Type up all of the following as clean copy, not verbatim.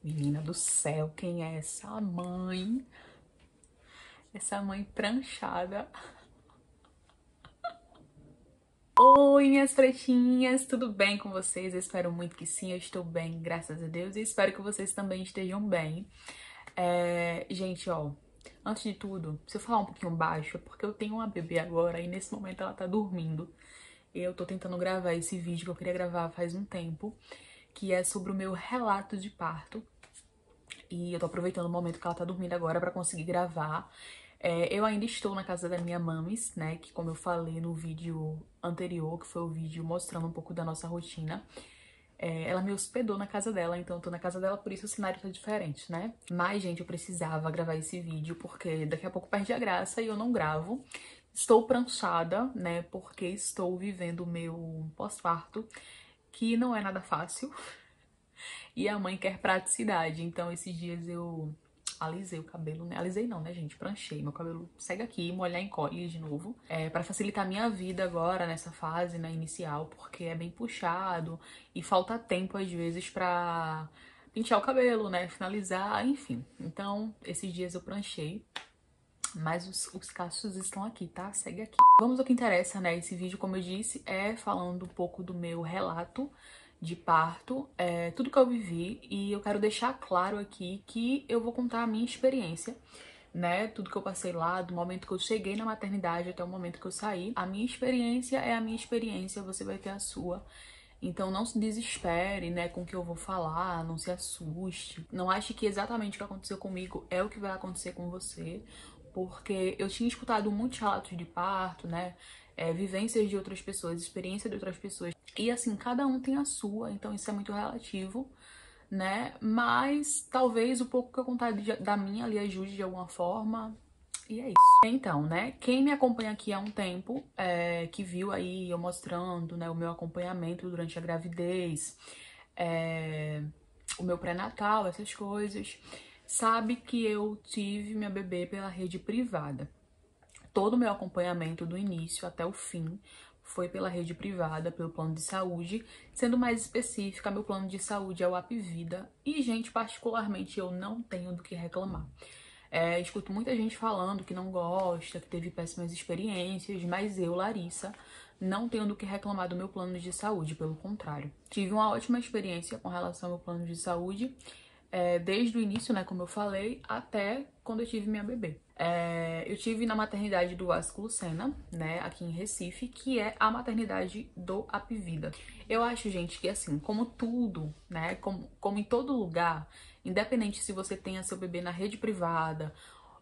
Menina do céu, quem é essa mãe? Essa mãe pranchada. Oi, minhas pretinhas, tudo bem com vocês? Eu espero muito que sim, eu estou bem, graças a Deus, e espero que vocês também estejam bem. Gente, ó, antes de tudo, se eu falar um pouquinho baixo, é porque eu tenho uma bebê agora e nesse momento ela tá dormindo. Eu tô tentando gravar esse vídeo que eu queria gravar faz um tempo, que é sobre o meu relato de parto. E eu tô aproveitando o momento que ela tá dormindo agora pra conseguir gravar. Eu ainda estou na casa da minha mamis, né? Que como eu falei no vídeo anterior, que foi o vídeo mostrando um pouco da nossa rotina. Ela me hospedou na casa dela, então eu tô na casa dela, por isso o cenário tá diferente, né? Mas, gente, eu precisava gravar esse vídeo porque daqui a pouco perde a graça e eu não gravo. Estou pranchada, né? Porque estou vivendo o meu pós-parto, que não é nada fácil. E a mãe quer praticidade. Então, esses dias eu alisei o cabelo, né? Alisei não, né, gente? Pranchei. Meu cabelo segue aqui, molhar encolhe de novo. Pra facilitar a minha vida agora, nessa fase, né, inicial, porque é bem puxado e falta tempo, às vezes, pra pentear o cabelo, né? Finalizar, enfim. Então, esses dias eu pranchei. Mas os cachos estão aqui, tá? Segue aqui. Vamos ao que interessa, né? Esse vídeo, como eu disse, é falando um pouco do meu relato de parto, tudo que eu vivi, e eu quero deixar claro aqui que eu vou contar a minha experiência, né? Tudo que eu passei lá, do momento que eu cheguei na maternidade até o momento que eu saí. A minha experiência é a minha experiência, você vai ter a sua. Então não se desespere, né, com o que eu vou falar, não se assuste. Não ache que exatamente o que aconteceu comigo é o que vai acontecer com você, porque eu tinha escutado muitos relatos de parto, né, vivências de outras pessoas, experiência de outras pessoas. E assim, cada um tem a sua, então isso é muito relativo, né? Mas talvez o pouco que eu contar da minha ali ajude de alguma forma. E é isso. Então, né, quem me acompanha aqui há um tempo, que viu aí eu mostrando, né, o meu acompanhamento durante a gravidez, o meu pré-natal, essas coisas, sabe que eu tive minha bebê pela rede privada. Todo o meu acompanhamento do início até o fim foi pela rede privada, pelo plano de saúde. Sendo mais específica, meu plano de saúde é o Apvida. E, gente, particularmente, eu não tenho do que reclamar. Escuto muita gente falando que não gosta, que teve péssimas experiências, mas eu, Larissa, não tenho do que reclamar do meu plano de saúde, pelo contrário. Tive uma ótima experiência com relação ao meu plano de saúde, desde o início, né, como eu falei, até quando eu tive minha bebê. Eu tive na maternidade do Vasco Lucena, né, aqui em Recife, que é a maternidade do Apvida. Eu acho, gente, que assim, como tudo, né, como em todo lugar, independente se você tenha seu bebê na rede privada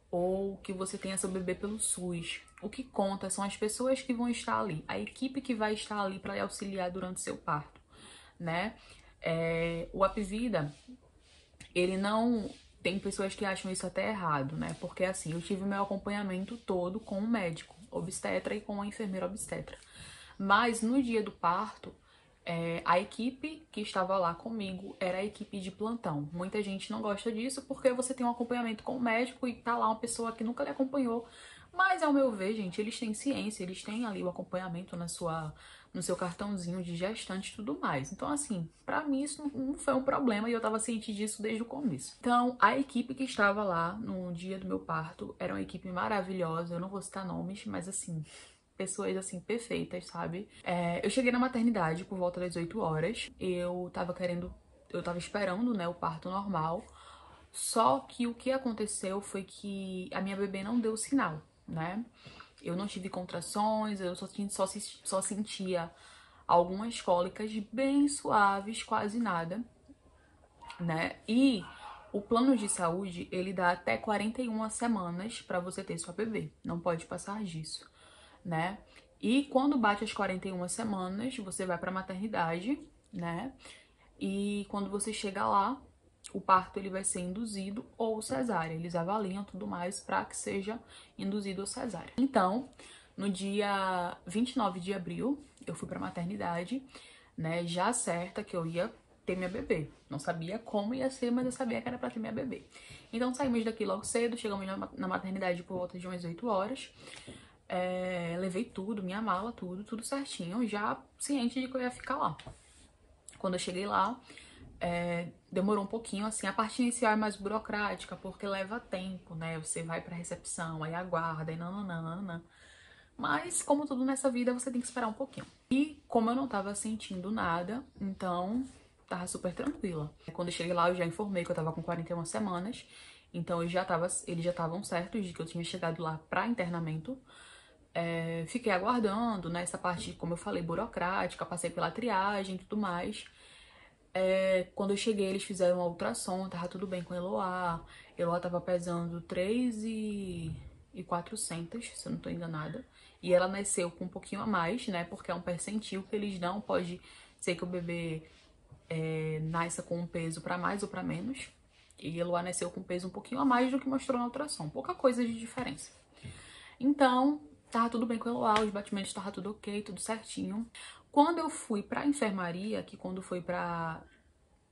ou que você tenha seu bebê pelo SUS, o que conta são as pessoas que vão estar ali, a equipe que vai estar ali para lhe auxiliar durante seu parto, né? O Apvida, ele não... Tem pessoas que acham isso até errado, né? Porque assim, eu tive meu acompanhamento todo com um médico obstetra e com uma enfermeira obstetra. Mas no dia do parto, a equipe que estava lá comigo era a equipe de plantão. Muita gente não gosta disso porque você tem um acompanhamento com o médico e tá lá uma pessoa que nunca lhe acompanhou. Mas, ao meu ver, gente, eles têm ciência, eles têm ali o acompanhamento no seu cartãozinho de gestante e tudo mais. Então, assim, pra mim isso não foi um problema e eu tava ciente disso desde o começo. Então, a equipe que estava lá no dia do meu parto era uma equipe maravilhosa, eu não vou citar nomes, mas assim, pessoas, assim, perfeitas, sabe? Eu cheguei na maternidade por volta das 8 horas. Eu tava esperando, né, o parto normal. Só que o que aconteceu foi que a minha bebê não deu sinal, né? Eu não tive contrações, eu só sentia algumas cólicas bem suaves, quase nada, né? E o plano de saúde, ele dá até 41 semanas para você ter sua bebê. Não pode passar disso, né? E quando bate as 41 semanas, você vai para maternidade, né? E quando você chega lá, o parto ele vai ser induzido ou cesárea. Eles avaliam tudo mais para que seja induzido ou cesárea. Então, no dia 29 de abril, eu fui para maternidade, né? Já certa que eu ia ter minha bebê. Não sabia como ia ser, mas eu sabia que era para ter minha bebê. Então saímos daqui logo cedo, chegamos na maternidade por volta de umas 8 horas. Levei tudo, minha mala, tudo certinho, já ciente de que eu ia ficar lá. Quando eu cheguei lá, demorou um pouquinho, assim, a parte inicial é mais burocrática, porque leva tempo, né? Você vai pra recepção, aí aguarda, e não. Mas, como tudo nessa vida, você tem que esperar um pouquinho. E como eu não tava sentindo nada, então tava super tranquila. Quando eu cheguei lá, eu já informei que eu tava com 41 semanas, então eles já estavam certos de que eu tinha chegado lá pra internamento. Fiquei aguardando, né? Essa parte, como eu falei, burocrática, passei pela triagem e tudo mais. Quando eu cheguei, eles fizeram uma ultrassom, tava tudo bem com a Eloá. Eloá tava pesando 3.400, se eu não tô enganada. E ela nasceu com um pouquinho a mais, né? Porque é um percentil que eles dão. Pode ser que o bebê nasça com um peso pra mais ou pra menos. E Eloá nasceu com um peso um pouquinho a mais do que mostrou na ultrassom. Pouca coisa de diferença. Então, tava tudo bem com a Eloá, os batimentos tava tudo ok, tudo certinho. Quando eu fui pra enfermaria,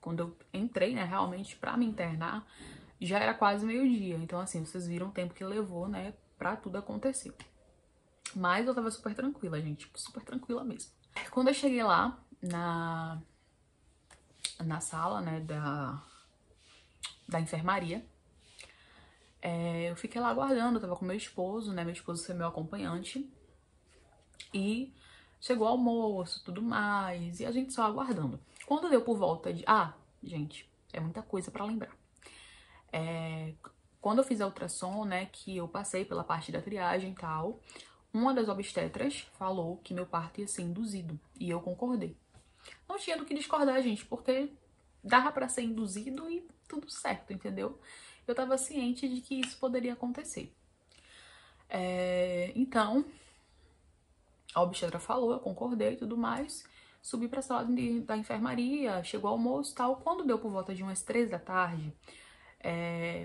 quando eu entrei, né, realmente pra me internar, já era quase meio-dia. Então, assim, vocês viram o tempo que levou, né, pra tudo acontecer. Mas eu tava super tranquila, gente, super tranquila mesmo. Quando eu cheguei lá na sala, né, da enfermaria, eu fiquei lá aguardando, eu tava com meu esposo, né, meu esposo foi meu acompanhante. E chegou o almoço, tudo mais, e a gente só aguardando. Quando deu por volta de... Ah, gente, é muita coisa pra lembrar. Quando eu fiz a ultrassom, né, que eu passei pela parte da triagem e tal, uma das obstetras falou que meu parto ia ser induzido, e eu concordei. Não tinha do que discordar, gente, porque dava pra ser induzido e tudo certo, entendeu? Eu tava ciente de que isso poderia acontecer. Então, a obstetra falou, eu concordei e tudo mais. Subi pra sala da enfermaria, chegou o almoço e tal. Quando deu por volta de umas 3 da tarde,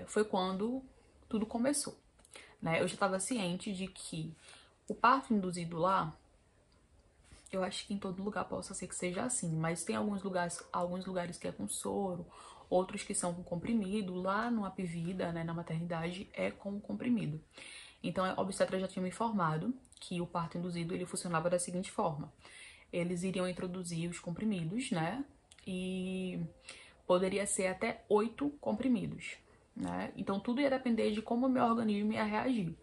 foi quando tudo começou, né? Eu já tava ciente de que o parto induzido lá, eu acho que em todo lugar possa ser que seja assim, mas tem alguns lugares que é com soro, outros que são com comprimido. Lá no Apivida, né, na maternidade, é com comprimido. Então a obstetra já tinha me informado que o parto induzido ele funcionava da seguinte forma: eles iriam introduzir os comprimidos, né? E poderia ser até 8 comprimidos, né? Então tudo ia depender de como o meu organismo ia reagir.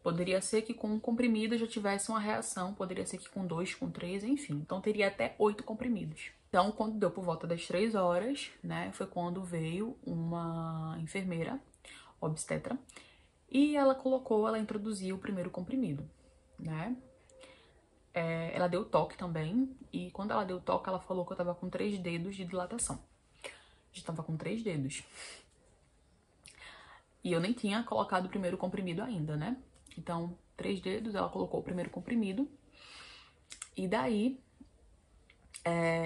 Poderia ser que com um comprimido eu já tivesse uma reação, poderia ser que com 2, com 3, enfim. Então teria até 8 comprimidos. Então, quando deu por volta das 3 horas, né, foi quando veio uma enfermeira, obstetra, e ela introduziu o primeiro comprimido, né? Ela deu toque também, e quando ela deu toque, ela falou que eu tava com 3 dedos de dilatação. Já tava com 3 dedos. E eu nem tinha colocado o primeiro comprimido ainda, né? Então, 3 dedos, ela colocou o primeiro comprimido. E daí,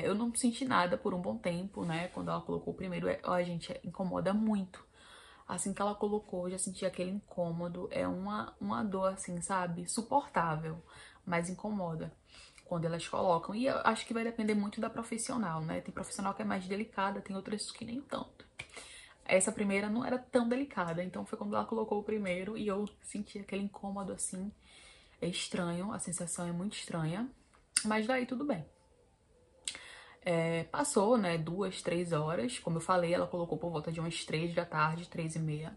eu não senti nada por um bom tempo, né? Quando ela colocou o primeiro, ó, gente, incomoda muito. Assim que ela colocou, eu já senti aquele incômodo. É uma dor, assim, sabe? Suportável, mas incomoda quando elas colocam. E eu acho que vai depender muito da profissional, né? Tem profissional que é mais delicada, tem outras que nem tanto. Essa primeira não era tão delicada, então foi quando ela colocou o primeiro e eu senti aquele incômodo, assim. É estranho, a sensação é muito estranha, mas daí tudo bem. Passou, né, 2, 3 horas, como eu falei, ela colocou por volta de umas 3 da tarde, 3:30.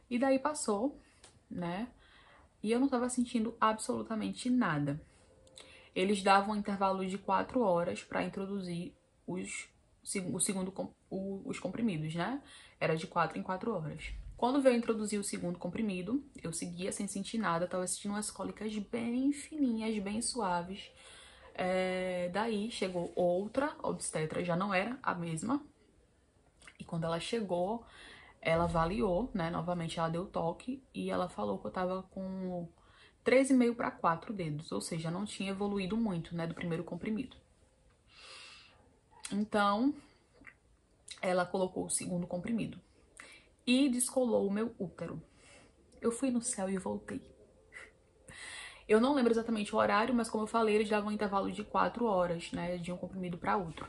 E daí passou, né, e eu não tava sentindo absolutamente nada. Eles davam um intervalo de 4 horas para introduzir os comprimidos, né? Era de 4 em 4 horas. Quando veio introduzir o segundo comprimido, eu seguia sem sentir nada, tava sentindo umas cólicas bem fininhas, bem suaves. Daí chegou outra obstetra, já não era a mesma. E quando ela chegou, ela avaliou, né? Novamente ela deu toque e ela falou que eu tava com 3,5 para 4 dedos, ou seja, não tinha evoluído muito, né, do primeiro comprimido. Então, ela colocou o segundo comprimido e descolou o meu útero. Eu fui no céu e voltei. Eu não lembro exatamente o horário, mas como eu falei, eles davam um intervalo de 4 horas, né, de um comprimido para outro.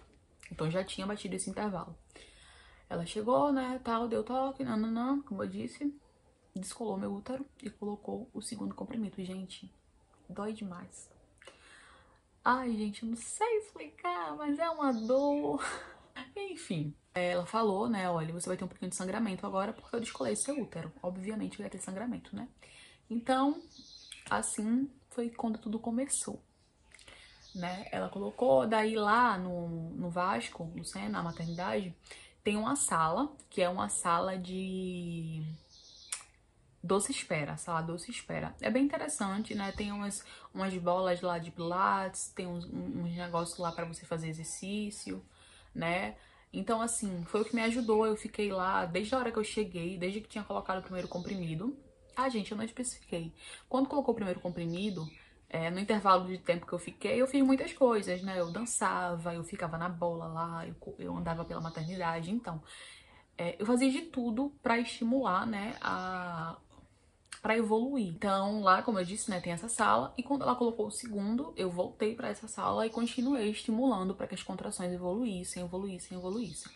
Então já tinha batido esse intervalo. Ela chegou, né, tal, deu toque, nananã, como eu disse, descolou meu útero e colocou o segundo comprimido. Gente, dói demais. Ai, gente, eu não sei explicar, mas é uma dor. Enfim, ela falou, né, olha, você vai ter um pouquinho de sangramento agora porque eu descolei seu útero. Obviamente eu ia ter sangramento, né? Então, assim foi quando tudo começou, né? Ela colocou, daí lá no Vasco, no Sena, na maternidade, tem uma sala, que é uma sala de doce espera, sala doce espera. É bem interessante, né? Tem umas bolas lá de pilates, tem uns negócios lá pra você fazer exercício, né? Então, assim, foi o que me ajudou. Eu fiquei lá desde a hora que eu cheguei, desde que tinha colocado o primeiro comprimido. Ah, gente, eu não especifiquei. Quando colocou o primeiro comprimido, no intervalo de tempo que eu fiquei, eu fiz muitas coisas, né? Eu dançava, eu ficava na bola lá, eu andava pela maternidade. Então, eu fazia de tudo pra estimular, né, para evoluir. Então, lá, como eu disse, né, tem essa sala, e quando ela colocou o segundo, eu voltei para essa sala e continuei estimulando para que as contrações evoluíssem, evoluíssem, evoluíssem.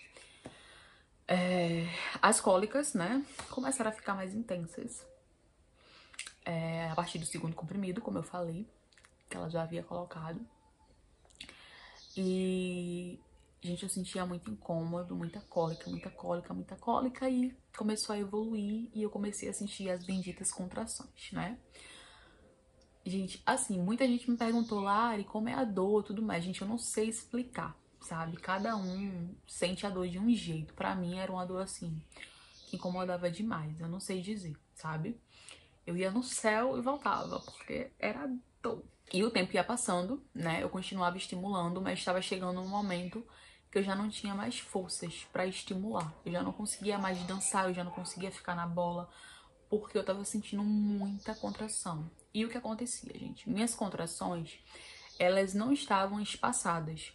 As cólicas, né, começaram a ficar mais intensas. A partir do segundo comprimido, como eu falei, que ela já havia colocado. E, gente, eu sentia muito incômodo, muita cólica, muita cólica, muita cólica, e começou a evoluir e eu comecei a sentir as benditas contrações, né? Gente, assim, muita gente me perguntou, Lari, como é a dor e tudo mais. Gente, eu não sei explicar, sabe? Cada um sente a dor de um jeito. Pra mim era uma dor assim, que incomodava demais. Eu não sei dizer, sabe? Eu ia no céu e voltava, porque era dor. E o tempo ia passando, né? Eu continuava estimulando, mas estava chegando um momento que eu já não tinha mais forças pra estimular. Eu já não conseguia mais dançar, eu já não conseguia ficar na bola, porque eu tava sentindo muita contração. E o que acontecia, gente? Minhas contrações, elas não estavam espaçadas.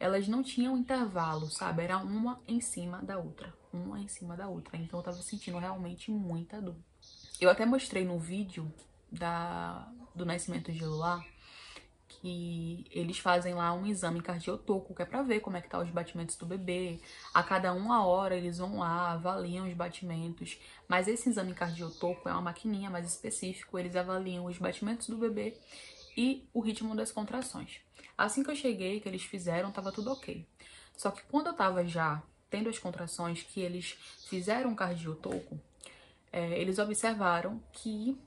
Elas não tinham intervalo, sabe? Era uma em cima da outra. Uma em cima da outra. Então eu tava sentindo realmente muita dor. Eu até mostrei no vídeo do nascimento de Lua que eles fazem lá um exame cardiotoco, que é pra ver como é que tá os batimentos do bebê. A cada 1 hora eles vão lá, avaliam os batimentos. Mas esse exame cardiotoco é uma maquininha mais específico, eles avaliam os batimentos do bebê e o ritmo das contrações. Assim que eu cheguei, que eles fizeram, tava tudo ok. Só que quando eu tava já tendo as contrações, que eles fizeram o cardiotoco, eles observaram que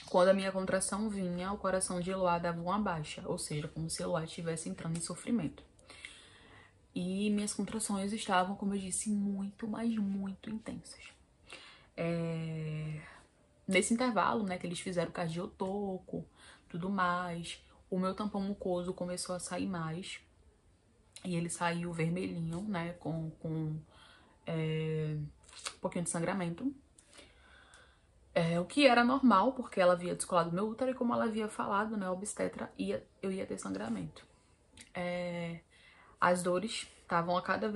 quando a minha contração vinha, o coração de Eloá dava uma baixa, ou seja, como se Eloá estivesse entrando em sofrimento. E minhas contrações estavam, como eu disse, muito, mas muito intensas. Nesse intervalo, né, que eles fizeram cardiotoco, tudo mais, o meu tampão mucoso começou a sair mais. E ele saiu vermelhinho, né, com um pouquinho de sangramento. O que era normal, porque ela havia descolado meu útero e como ela havia falado, né, a obstetra, eu ia ter sangramento. As dores estavam cada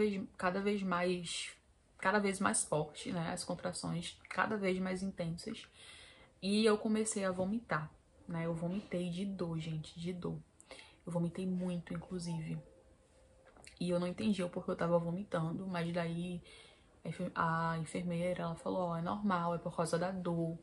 vez mais fortes, né, as contrações cada vez mais intensas. E eu comecei a vomitar, né, eu vomitei de dor, gente, de dor. Eu vomitei muito, inclusive. E eu não entendi o porquê eu tava vomitando, mas daí a enfermeira, ela falou, ó, é normal, é por causa da dor.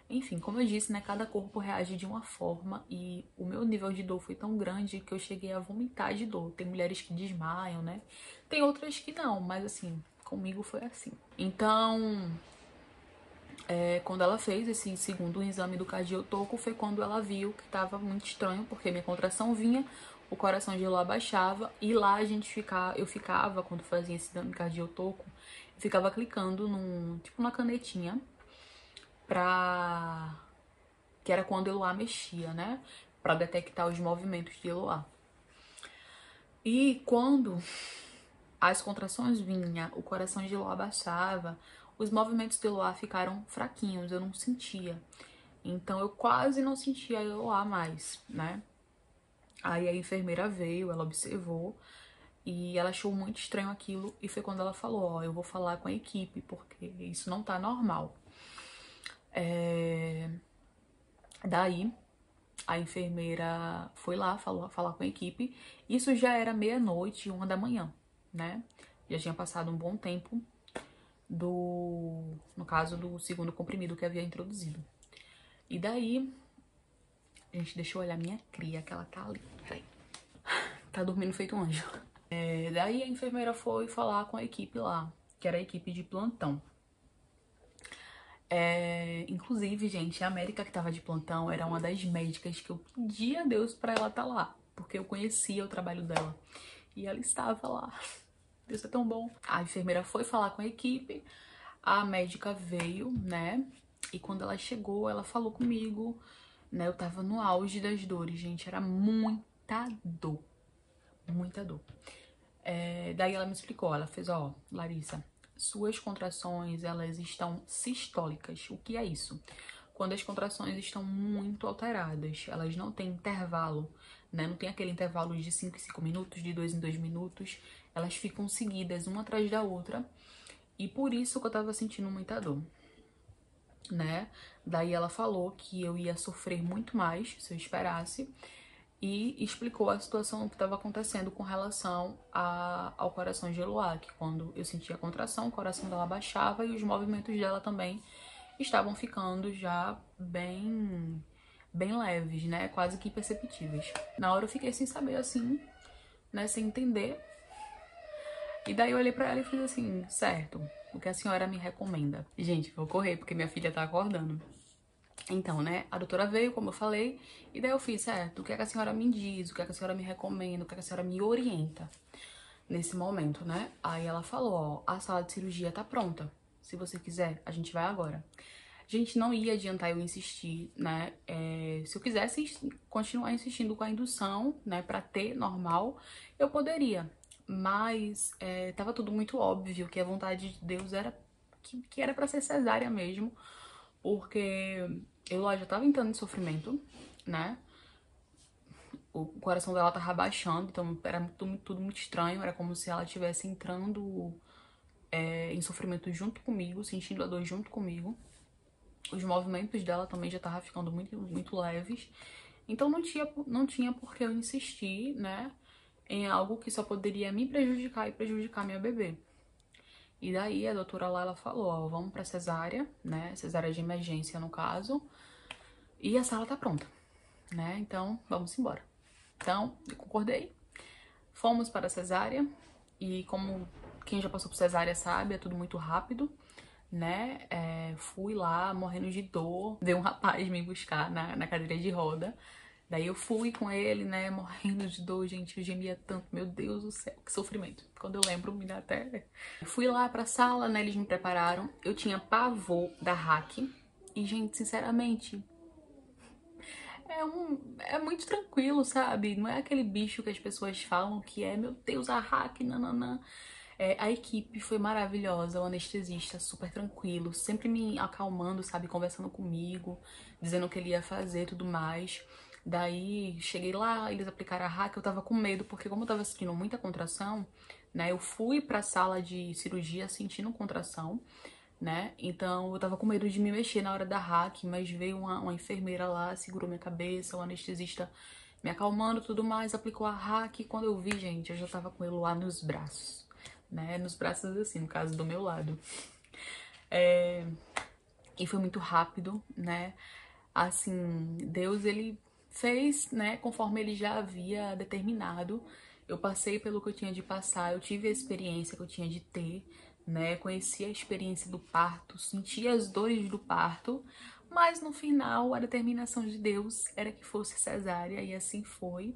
Enfim, como eu disse, né, cada corpo reage de uma forma e o meu nível de dor foi tão grande que eu cheguei a vomitar de dor. Tem mulheres que desmaiam, né? Tem outras que não, mas assim, comigo foi assim. Então, quando ela fez esse segundo exame do cardiotoco, foi quando ela viu que tava muito estranho, porque minha contração vinha, o coração de Elô abaixava e lá eu ficava, quando fazia esse exame cardiotoco, eu ficava clicando tipo na canetinha, que era quando Eloá mexia, né? Pra detectar os movimentos de Eloá. E quando as contrações vinham, o coração de Eloá baixava, os movimentos de Eloá ficaram fraquinhos, eu não sentia. Então eu quase não sentia Eloá mais, né? Aí a enfermeira veio, ela observou e ela achou muito estranho aquilo e foi quando ela falou, ó, eu vou falar com a equipe porque isso não tá normal. Daí a enfermeira foi lá, falar com a equipe. Isso já era meia-noite, 1 da manhã, né? Já tinha passado um bom tempo no caso do segundo comprimido que havia introduzido. E daí, gente, deixa eu olhar minha cria, que ela tá ali. Peraí. Tá dormindo feito um anjo. Daí a enfermeira foi falar com a equipe lá, que era a equipe de plantão. Inclusive, gente, a América que tava de plantão era uma das médicas que eu pedi a Deus pra ela estar lá, porque eu conhecia o trabalho dela. E ela estava lá. Deus é tão bom. A enfermeira foi falar com a equipe, a médica veio, né? E quando ela chegou, ela falou comigo, né? Eu tava no auge das dores, gente, era muita dor. Muita dor. Daí ela me explicou, ela fez, ó, Larissa, suas contrações, elas estão sistólicas. O que é isso? Quando as contrações estão muito alteradas, elas não têm intervalo, né? Não tem aquele intervalo de 5 em 5 minutos, de 2 em 2 minutos. Elas ficam seguidas uma atrás da outra. E por isso que eu tava sentindo muita dor, né? Daí ela falou que eu ia sofrer muito mais se eu esperasse. E explicou a situação que estava acontecendo com relação ao coração de Eloá, que quando eu sentia a contração, o coração dela baixava e os movimentos dela também estavam ficando já bem leves, né? Quase que imperceptíveis. Na hora eu fiquei sem saber, assim, né? Sem entender. E daí eu olhei pra ela e fiz assim, certo, o que a senhora me recomenda? Gente, vou correr porque minha filha tá acordando. Então, né, a doutora veio, como eu falei, e daí eu fiz, certo, o que é que a senhora me diz, o que é que a senhora me recomenda, o que é que a senhora me orienta nesse momento, né? Aí ela falou, ó, a sala de cirurgia tá pronta, se você quiser, a gente vai agora. Gente, não ia adiantar eu insistir, né, se eu quisesse continuar insistindo com a indução, né, pra ter normal, eu poderia, mas tava tudo muito óbvio que a vontade de Deus era que era pra ser cesárea mesmo, porque Eloá já tava entrando em sofrimento, né? O coração dela tava baixando, então era tudo muito estranho. Era como se ela estivesse entrando em sofrimento junto comigo, sentindo a dor junto comigo. Os movimentos dela também já estavam ficando muito leves. Então não tinha por que eu insistir, né? Em algo que só poderia me prejudicar e prejudicar minha bebê. E daí a doutora lá, ela falou, ó, vamos pra cesárea, né? Cesárea de emergência, no caso. E a sala tá pronta, né? Então, vamos embora. Então, eu concordei. Fomos para a cesárea. E como quem já passou por cesárea sabe, é tudo muito rápido, né? Fui lá, morrendo de dor. Veio um rapaz me buscar na cadeira de roda. Daí eu fui com ele, né? Morrendo de dor, gente. Eu gemia tanto. Meu Deus do céu, que sofrimento. Quando eu lembro, me dá até... Fui lá pra sala, né? Eles me prepararam. Eu tinha pavor da hack. E, gente, sinceramente... É muito tranquilo, sabe? Não é aquele bicho que as pessoas falam que é, meu Deus, a hack, nananã. A equipe foi maravilhosa, o anestesista super tranquilo, sempre me acalmando, sabe? Conversando comigo, dizendo o que ele ia fazer e tudo mais. Daí, cheguei lá, eles aplicaram a hack, eu tava com medo, porque como eu tava sentindo muita contração, né? Eu fui pra sala de cirurgia sentindo contração, né? Então eu tava com medo de me mexer na hora da hack, mas veio uma enfermeira lá, segurou minha cabeça, o anestesista me acalmando e tudo mais, aplicou a hack. E quando eu vi, gente, eu já tava com ele lá nos braços, né? Nos braços assim, no caso do meu lado. E foi muito rápido, né? Assim, Deus, ele fez, né, conforme ele já havia determinado. Eu passei pelo que eu tinha de passar, eu tive a experiência que eu tinha de ter, né? Conheci a experiência do parto, senti as dores do parto, mas no final a determinação de Deus era que fosse cesárea e assim foi.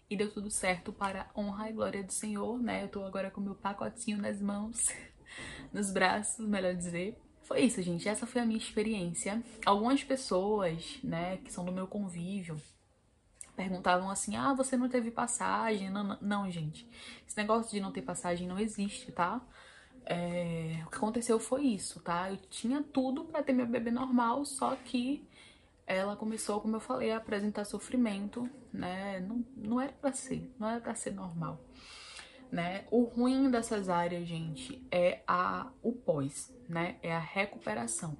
E deu tudo certo para a honra e glória do Senhor, né? Eu tô agora com meu pacotinho nas mãos, nos braços, melhor dizer. Foi isso, gente. Essa foi a minha experiência. Algumas pessoas, né, que são do meu convívio, perguntavam assim, ah, você não teve passagem? Não, não, gente. Esse negócio de não ter passagem não existe, tá? O que aconteceu foi isso, tá? Eu tinha tudo pra ter meu bebê normal, só que ela começou, como eu falei, a apresentar sofrimento, né? Não era pra ser, não era pra ser normal, né? O ruim da cesárea, gente, é o pós, né? É a recuperação.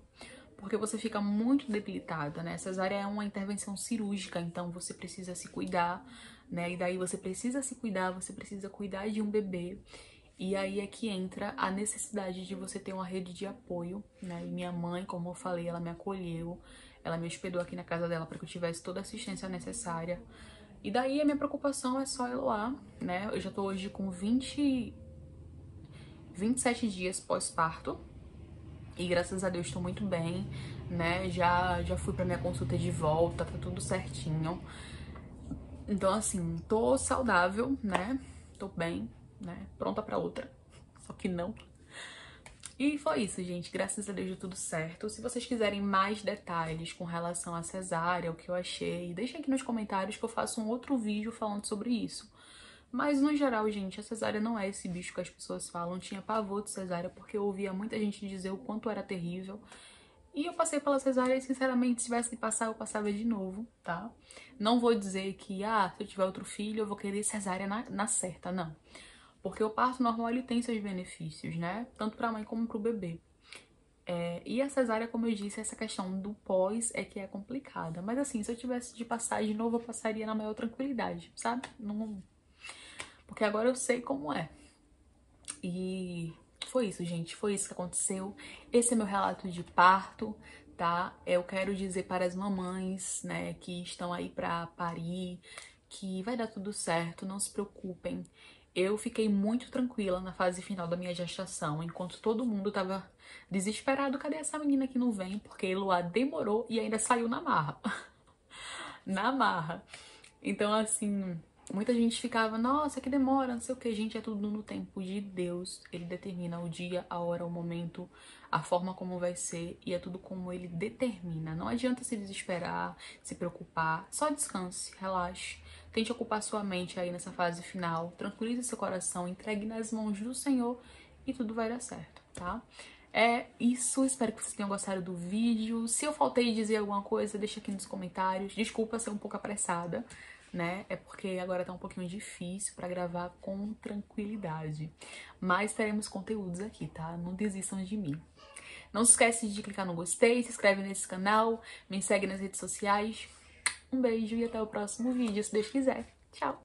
Porque você fica muito debilitada, né? Cesárea é uma intervenção cirúrgica, então você precisa se cuidar, né? E daí você precisa se cuidar, você precisa cuidar de um bebê. E aí é que entra a necessidade de você ter uma rede de apoio, né? E minha mãe, como eu falei, ela me acolheu, ela me hospedou aqui na casa dela para que eu tivesse toda a assistência necessária. E daí a minha preocupação é só Eloá, né? Eu já tô hoje com 27 dias pós-parto. E graças a Deus tô muito bem, né? Já fui pra minha consulta de volta, tá tudo certinho. Então, assim, tô saudável, né? Tô bem, né? Pronta pra outra. Só que não. E foi isso, gente. Graças a Deus deu tudo certo. Se vocês quiserem mais detalhes com relação à cesárea, o que eu achei, deixem aqui nos comentários que eu faço um outro vídeo falando sobre isso. Mas, no geral, gente, a cesárea não é esse bicho que as pessoas falam. Eu tinha pavor de cesárea porque eu ouvia muita gente dizer o quanto era terrível. E eu passei pela cesárea e, sinceramente, se tivesse que passar, eu passava de novo, tá? Não vou dizer que, se eu tiver outro filho, eu vou querer cesárea na certa, não. Porque o parto normal, ele tem seus benefícios, né? Tanto pra mãe como pro bebê. E a cesárea, como eu disse, essa questão do pós é que é complicada. Mas assim, se eu tivesse de passar de novo, eu passaria na maior tranquilidade, sabe? Não... Porque agora eu sei como é. E foi isso, gente. Foi isso que aconteceu. Esse é meu relato de parto, tá? Eu quero dizer para as mamães, né, que estão aí pra parir, que vai dar tudo certo, não se preocupem. Eu fiquei muito tranquila na fase final da minha gestação, enquanto todo mundo tava desesperado. Cadê essa menina que não vem? Porque Eloá demorou e ainda saiu na marra. Na marra. Então, assim, muita gente ficava, nossa, que demora, não sei o que. Gente, é tudo no tempo de Deus. Ele determina o dia, a hora, o momento, a forma como vai ser, e é tudo como ele determina. Não adianta se desesperar, se preocupar. Só descanse, relaxe. Tente ocupar sua mente aí nessa fase final. Tranquilize seu coração, entregue nas mãos do Senhor e tudo vai dar certo, tá? É isso, espero que vocês tenham gostado do vídeo. Se eu faltei dizer alguma coisa, deixa aqui nos comentários. Desculpa ser um pouco apressada, né? É porque agora tá um pouquinho difícil pra gravar com tranquilidade. Mas teremos conteúdos aqui, tá? Não desistam de mim. Não se esquece de clicar no gostei, se inscreve nesse canal, me segue nas redes sociais. Um beijo e até o próximo vídeo, se Deus quiser. Tchau!